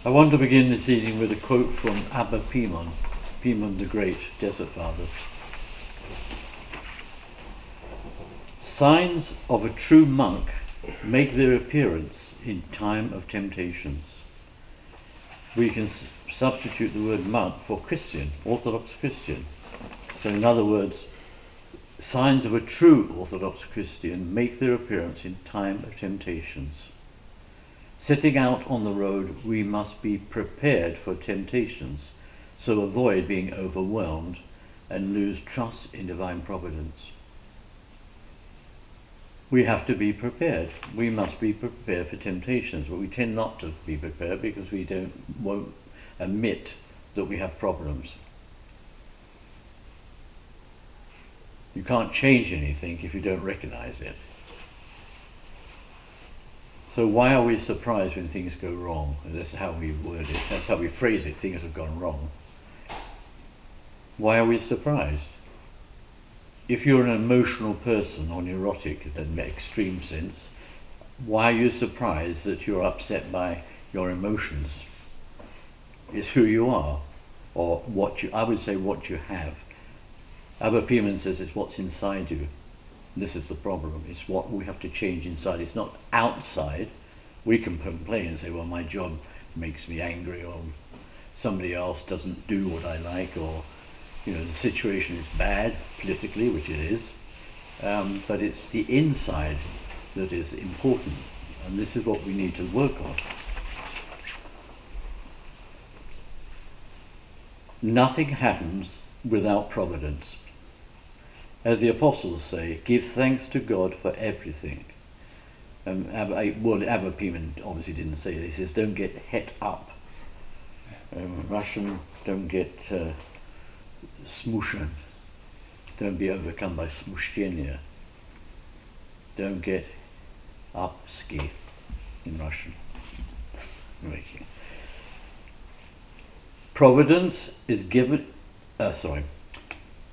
I want to begin this evening with a quote from Abba Pimon, Pimon the Great, Desert Father. Signs of a true monk make their appearance in time of temptations. We can substitute the word monk for Christian, Orthodox Christian. So in other words, signs of a true Orthodox Christian make their appearance in time of temptations. Setting out on the road, we must be prepared for temptations, so avoid being overwhelmed and lose trust in divine providence. We have to be prepared. We must be prepared for temptations, but we tend not to be prepared because we won't admit that we have problems. You can't change anything if you don't recognize it. So why are we surprised when things go wrong? And that's how we word it, that's how we phrase it, things have gone wrong. Why are we surprised? If you're an emotional person or neurotic in the extreme sense, why are you surprised that you're upset by your emotions? It's who you are, or I would say what you have. Abba Pimon says it's what's inside you. This is the problem. It's what we have to change inside. It's not outside. We can complain and say, well, my job makes me angry, or somebody else doesn't do what I like, or the situation is bad politically, which it is. But it's the inside that is important, and this is what we need to work on. Nothing happens without providence. As the apostles say, give thanks to God for everything. Abba Pimon obviously didn't say this. He says, don't get het up. Russian, don't get smushen. Don't be overcome by smushchenia. Don't get upski in Russian. Providence is given.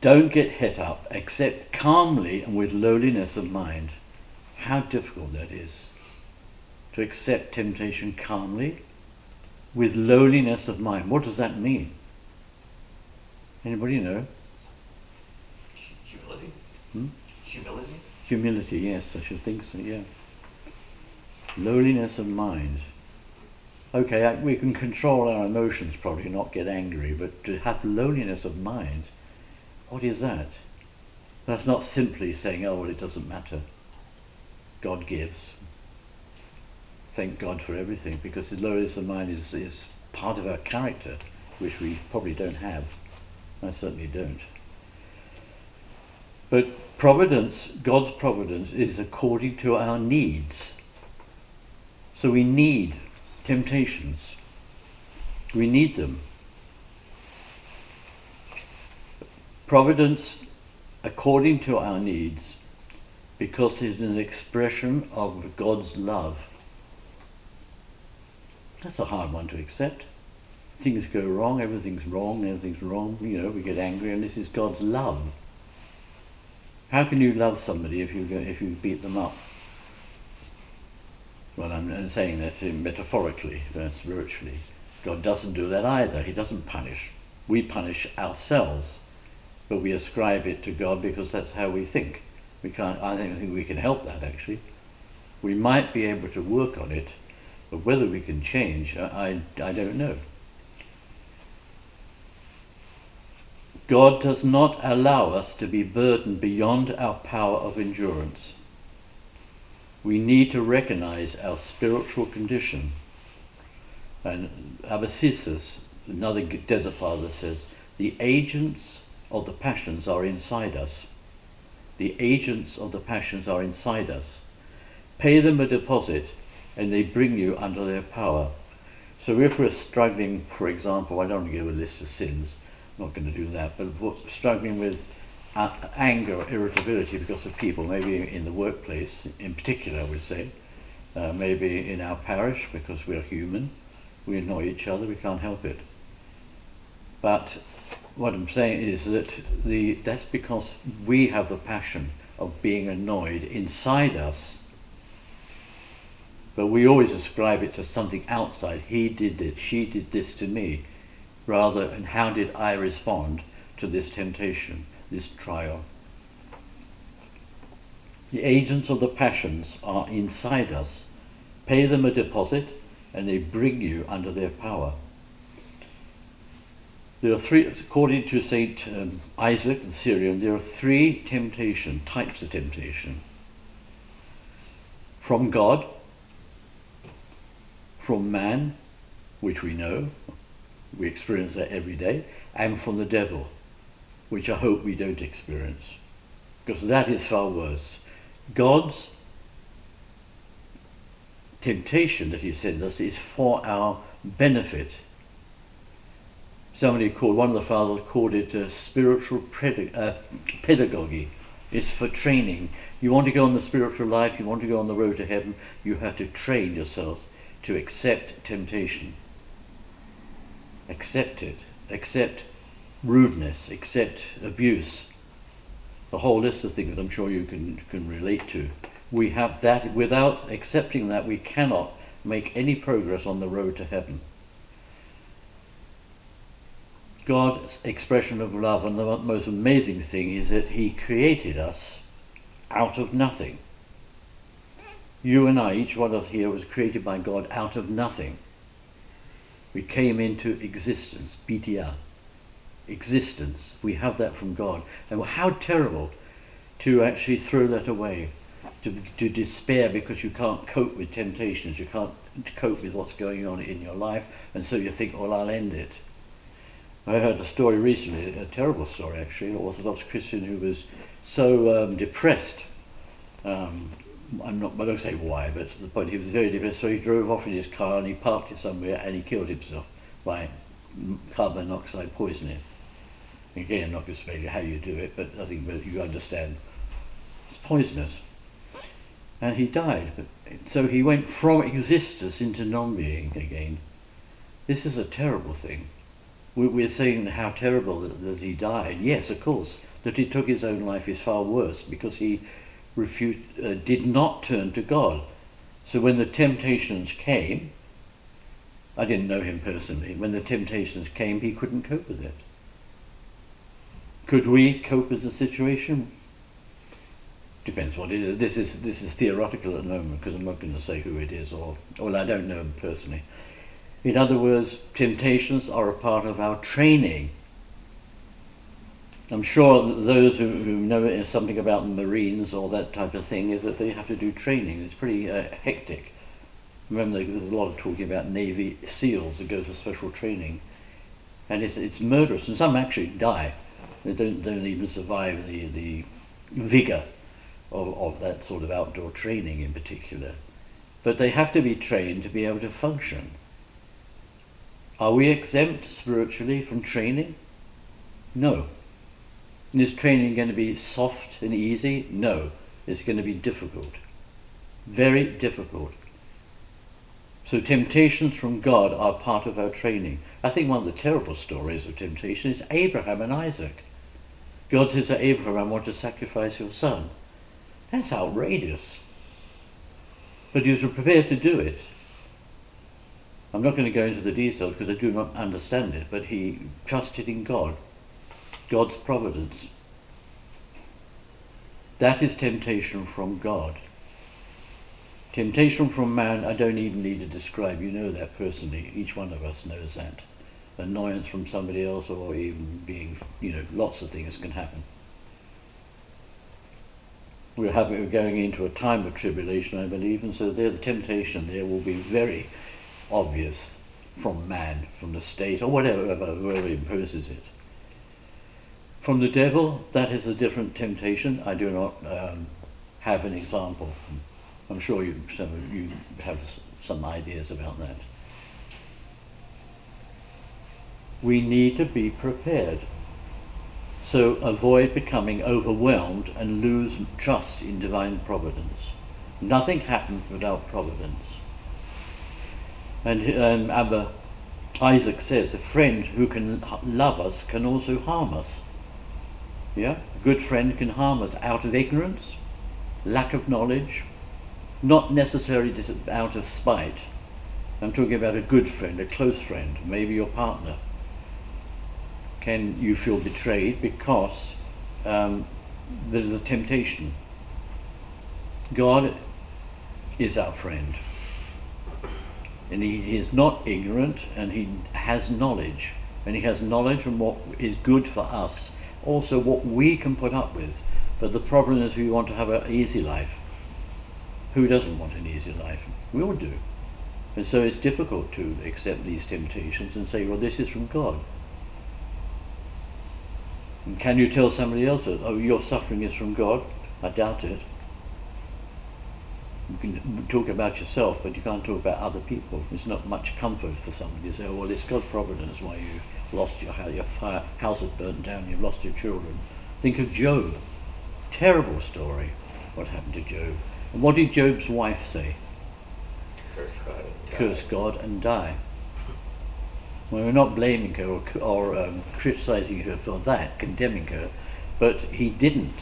Don't get het up, accept calmly and with lowliness of mind. How difficult that is. To accept temptation calmly, with lowliness of mind. What does that mean? Anybody know? Humility? Humility? Humility, yes, I should think so, yeah. Lowliness of mind. Okay, we can control our emotions probably, not get angry, but to have lowliness of mind, what is that? That's not simply saying, oh, well, it doesn't matter. God gives. Thank God for everything, because the lowliness of mind is part of our character, which we probably don't have. I certainly don't. But providence, God's providence, is according to our needs. So we need temptations. We need them. Providence according to our needs, because it's an expression of God's love. That's a hard one to accept. Things go wrong, everything's wrong, we get angry, and this is God's love. How can you love somebody if you beat them up? Well, I'm saying that metaphorically, spiritually. God doesn't do that either. He doesn't punish. We punish ourselves, but we ascribe it to God because that's how we think. I think we can help that, actually. We might be able to work on it, but whether we can change, I don't know. God does not allow us to be burdened beyond our power of endurance. We need to recognize our spiritual condition. And Abbasis, another desert father, says, the agents of the passions are inside us. The agents of the passions are inside us. Pay them a deposit and they bring you under their power. So if we're struggling, for example, I don't want to give a list of sins, I'm not going to do that, but if we're struggling with anger or irritability because of people, maybe in the workplace in particular, I would say, maybe in our parish because we're human, we annoy each other, we can't help it. But what I'm saying is that that's because we have the passion of being annoyed inside us. But we always ascribe it to something outside. He did it, she did this to me, rather than how did I respond to this temptation, this trial. The agents of the passions are inside us. Pay them a deposit and they bring you under their power. There are three, according to St. Isaac and Syrian, there are three types of temptation. From God, from man, which we know, we experience that every day, and from the devil, which I hope we don't experience, because that is far worse. God's temptation that he sends us is for our benefit. One of the fathers called it spiritual pedagogy. It's for training. You want to go on the spiritual life, you want to go on the road to heaven, you have to train yourselves to accept temptation. Accept it. Accept rudeness. Accept abuse. A whole list of things I'm sure you can relate to. We have that. Without accepting that, we cannot make any progress on the road to heaven. God's expression of love, and the most amazing thing is that he created us out of nothing. You and I, each one of us here was created by God out of nothing. We came into existence, BTR, existence. We have that from God. And how terrible to actually throw that away, to despair because you can't cope with temptations, you can't cope with what's going on in your life, and so you think, well, I'll end it. I heard a story recently, a terrible story actually, an Orthodox Christian who was so depressed. I don't say why, but to the point he was very depressed, so he drove off in his car and he parked it somewhere and he killed himself by carbon monoxide poisoning. Again, I'm not going to explain how you do it, but I think you understand. It's poisonous. And he died. So he went from existence into non-being again. This is a terrible thing. We're saying how terrible that he died. Yes, of course. That he took his own life is far worse because he did not turn to God. So when the temptations came, I didn't know him personally, when the temptations came, he couldn't cope with it. Could we cope with the situation? Depends what it is. This is theoretical at the moment because I'm not going to say who it is or I don't know him personally. In other words, temptations are a part of our training. I'm sure that those who know something about the Marines or that type of thing is that they have to do training. It's pretty hectic. Remember, there's a lot of talking about Navy SEALs that go for special training, and it's murderous. And some actually die. They don't even survive the vigour of that sort of outdoor training in particular. But they have to be trained to be able to function. Are we exempt spiritually from training? No. Is training going to be soft and easy? No. It's going to be difficult. Very difficult. So temptations from God are part of our training. I think one of the terrible stories of temptation is Abraham and Isaac. God says to Abraham, I want to sacrifice your son. That's outrageous. But he was prepared to do it. I'm not going to go into the details because I do not understand it, but he trusted in God, God's providence. That is temptation from God. Temptation from man, I don't even need to describe. You know that personally. Each one of us knows that. Annoyance from somebody else or even being, lots of things can happen. We're going into a time of tribulation, I believe, and so the temptation there will be very obvious from man, from the state, or whoever imposes it. From the devil, that is a different temptation. I do not have an example. I'm sure some of you have some ideas about that. We need to be prepared. So avoid becoming overwhelmed and lose trust in divine providence. Nothing happens without providence. And Isaac says, a friend who can love us can also harm us. Yeah? A good friend can harm us out of ignorance, lack of knowledge, Not necessarily just out of spite. I'm talking about a good friend, a close friend, maybe your partner. Can you feel betrayed because there's a temptation? God is our friend. And he is not ignorant, and he has knowledge. And he has knowledge on what is good for us. Also what we can put up with. But the problem is we want to have an easy life. Who doesn't want an easy life? We all do. And so it's difficult to accept these temptations and say, well, this is from God. And can you tell somebody else that, oh, your suffering is from God? I doubt it. You can talk about yourself, but you can't talk about other people. It's not much comfort for somebody to say, oh, well, it's God's providence why you lost your house had burnt down, you've lost your children. Think of Job. Terrible story, what happened to Job. And what did Job's wife say? Curse God and die. Well, we're not blaming her or criticizing her for that, condemning her, but he didn't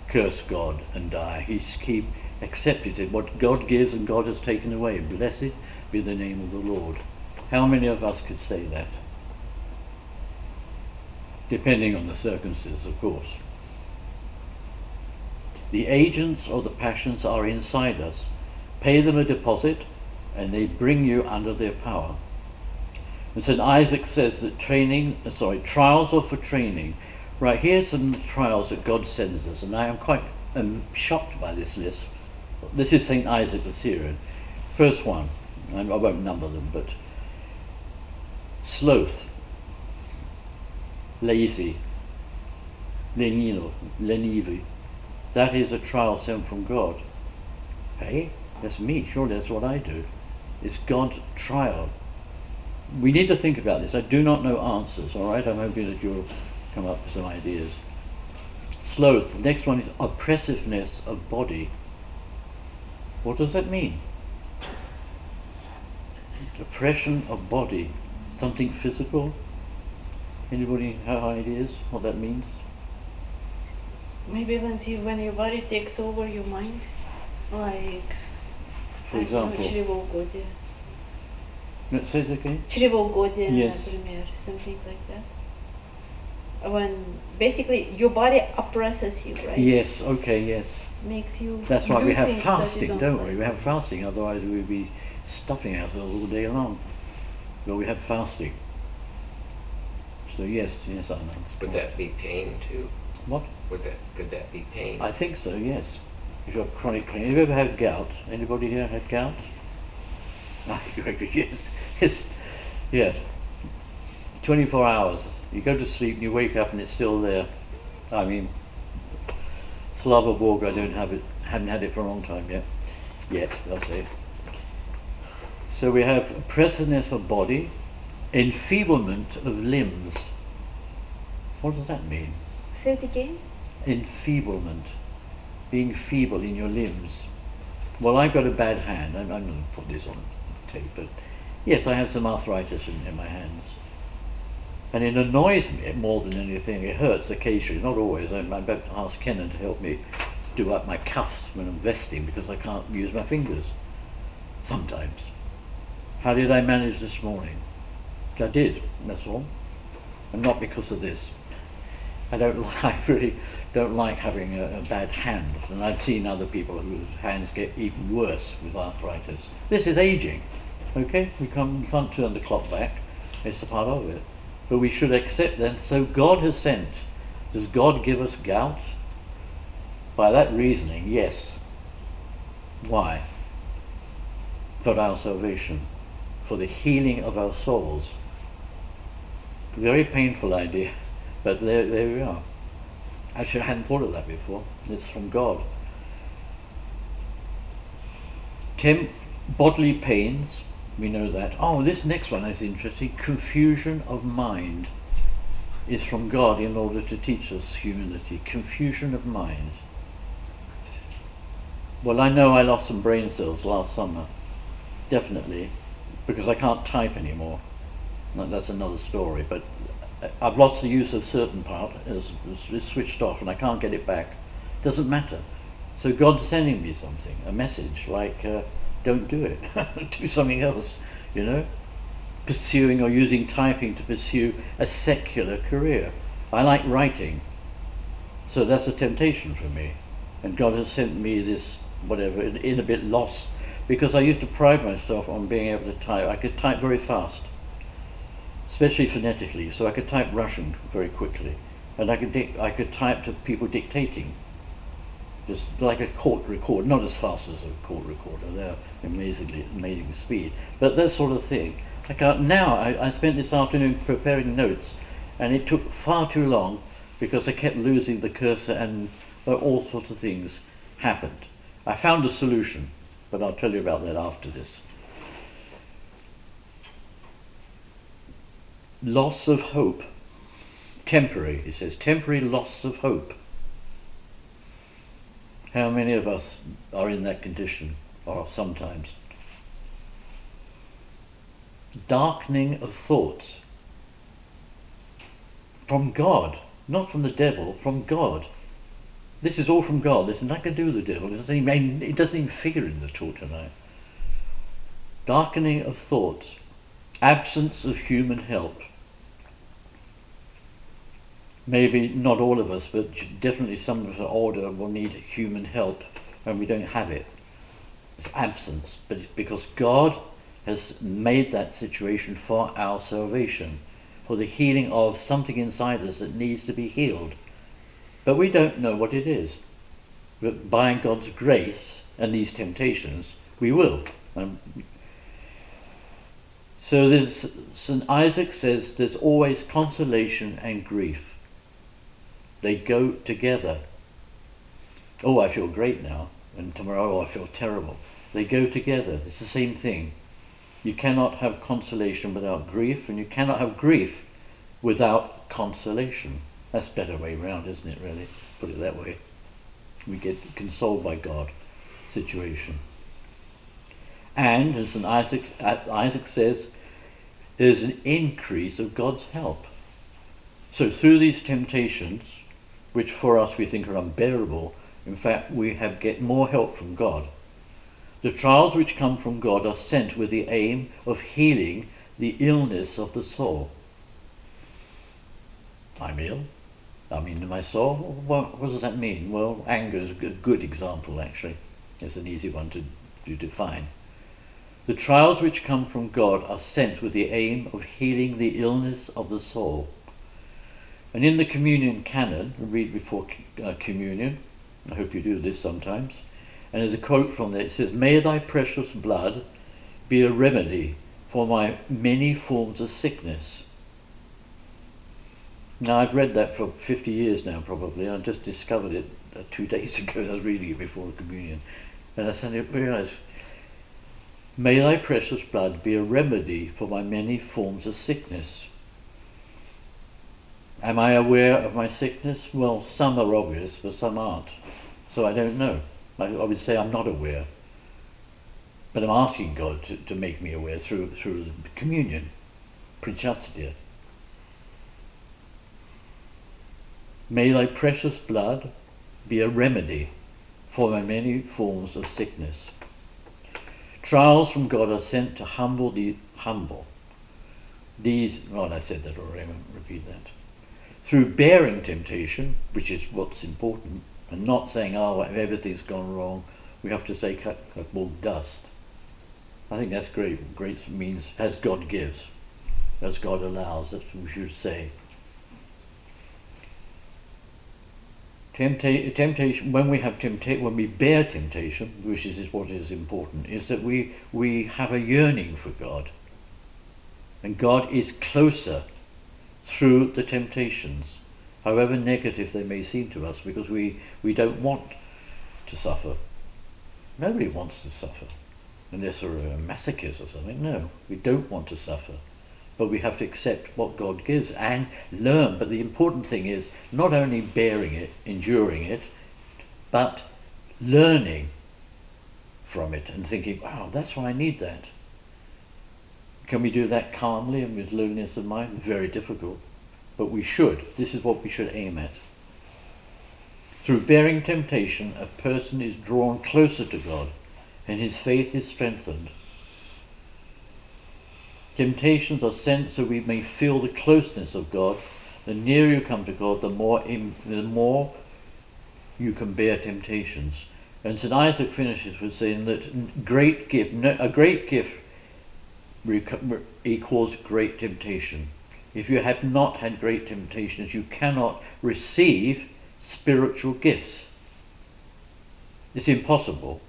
curse God and die. He accepted it. What God gives and God has taken away. Blessed be the name of the Lord. How many of us could say that? Depending on the circumstances, of course. The agents or the passions are inside us. Pay them a deposit and they bring you under their power. And St. Isaac says that trials are for training. Right, here's some trials that God sends us, and I am quite shocked by this list. This is St. Isaac the Syrian. First one, and I won't number them, but sloth, lazy, lenive. That is a trial sent from God. Hey, that's me. Surely that's what I do. It's God's trial. We need to think about this. I do not know answers, all right? I'm hoping that you'll come up with some ideas. Sloth. The next one is oppressiveness of body. What does that mean? Oppression of body. Something physical? Anybody have ideas what that means? Maybe when your body takes over your mind, like, for example, чревоугодие. Let's say it again. Чревоугодие, Yes. например, something like that. When basically your body oppresses you, right? Yes, okay, yes. Makes you. That's why do we have things that you fasting, don't we? like. We have fasting, otherwise we'd be stuffing ourselves all day long. But we have fasting. So yes, Anand. Would that be pain too? What? Could that be pain? I think so, yes. If you're chronic pain. Have you ever had gout? Anybody here had gout? Ah, yes. Yes. 24 hours. You go to sleep and you wake up and it's still there. I mean, Slava Borg, I haven't had it for a long time yet, I'll say. So we have oppressiveness of body, enfeeblement of limbs. What does that mean? Say it again. Enfeeblement, being feeble in your limbs. Well, I've got a bad hand. I'm not going to put this on tape, but yes, I have some arthritis in my hands. And it annoys me more than anything. It hurts occasionally, not always. I'm about to ask Kenan to help me do up my cuffs when I'm vesting because I can't use my fingers sometimes. How did I manage this morning? I did, that's all. And not because of this. I really don't like having bad hands, and I've seen other people whose hands get even worse with arthritis. This is aging, okay? We can't turn the clock back. It's a part of it. But we should accept that. So God has sent. Does God give us gout? By that reasoning, yes. Why? For our salvation, for the healing of our souls. Very painful idea, but there we are. Actually, I hadn't thought of that before. It's from God. Bodily pains, we know that. Oh, this next one is interesting. Confusion of mind is from God in order to teach us humility. Confusion of mind. Well, I know I lost some brain cells last summer, definitely, because I can't type anymore. That's another story, but I've lost the use of certain part, it's switched off and I can't get it back. Doesn't matter. So God's sending me something, a message like, don't do it, do something else, you know? Pursuing or using typing to pursue a secular career. I like writing, so that's a temptation for me. And God has sent me this, whatever, in a bit lost, because I used to pride myself on being able to type. I could type very fast, especially phonetically, so I could type Russian very quickly. And I could type to people dictating, just like a court record, not as fast as a court recorder, they're amazing speed, but that sort of thing. I spent this afternoon preparing notes, and it took far too long because I kept losing the cursor, and all sorts of things happened. I found a solution, but I'll tell you about that after this. Loss of hope. Temporary, it says, temporary loss of hope. How many of us are in that condition, or sometimes? Darkening of thoughts. From God, not from the devil, from God. This is all from God. There's nothing to do with the devil. It doesn't even figure in the talk tonight. Darkening of thoughts. Absence of human help. Maybe not all of us, but definitely some of us older will need human help, and we don't have it. It's absence, but it's because God has made that situation for our salvation, for the healing of something inside us that needs to be healed. But we don't know what it is. But by God's grace and these temptations, we will. So St. Isaac says there's always consolation and grief. They go together. Oh, I feel great now, and tomorrow I feel terrible. They go together. It's the same thing. You cannot have consolation without grief, and you cannot have grief without consolation. That's a better way round, isn't it, really? Put it that way. We get consoled by God situation. And, as St. Isaac says, there's an increase of God's help. So through these temptations, which for us we think are unbearable, in fact we get more help from God. The trials which come from God are sent with the aim of healing the illness of the soul. I'm ill? I'm in my soul? What does that mean? Well, anger is a good example, actually. It's an easy one to define. The trials which come from God are sent with the aim of healing the illness of the soul. And in the communion canon, read before communion, I hope you do this sometimes, and there's a quote from there, it says, "May thy precious blood be a remedy for my many forms of sickness." Now, I've read that for 50 years now, probably. I just discovered it 2 days ago. I was reading it before the communion. And I suddenly realized, may thy precious blood be a remedy for my many forms of sickness. Am I aware of my sickness? Well, some are obvious, but some aren't. So I don't know. I would say I'm not aware. But I'm asking God to make me aware through the communion, Principia. May thy precious blood be a remedy for my many forms of sickness. Trials from God are sent to humble the humble. I said that already, I won't repeat that. Through bearing temptation, which is what's important, and not saying, everything's gone wrong, we have to say, cut more dust. I think that's great. Great means as God gives, as God allows, that's what we should say. Temptation, when we bear temptation, which is what is important, is that we have a yearning for God. And God is closer through the temptations, however negative they may seem to us, because we don't want to suffer. Nobody wants to suffer, unless we're a masochist or something. No, we don't want to suffer. But we have to accept what God gives and learn. But the important thing is not only bearing it, enduring it, but learning from it and thinking, wow, that's why I need that. Can we do that calmly and with lowliness of mind? Very difficult. But we should. This is what we should aim at. Through bearing temptation, a person is drawn closer to God, and his faith is strengthened. Temptations are sent so we may feel the closeness of God. The nearer you come to God, the more you can bear temptations. And St. Isaac finishes with saying that a great gift equals great temptation. If you have not had great temptations, you cannot receive spiritual gifts. It's impossible.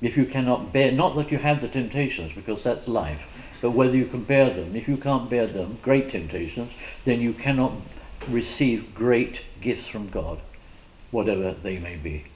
If you cannot bear, not that you have the temptations, because that's life, but whether you can bear them. If you can't bear them, great temptations, then you cannot receive great gifts from God, whatever they may be.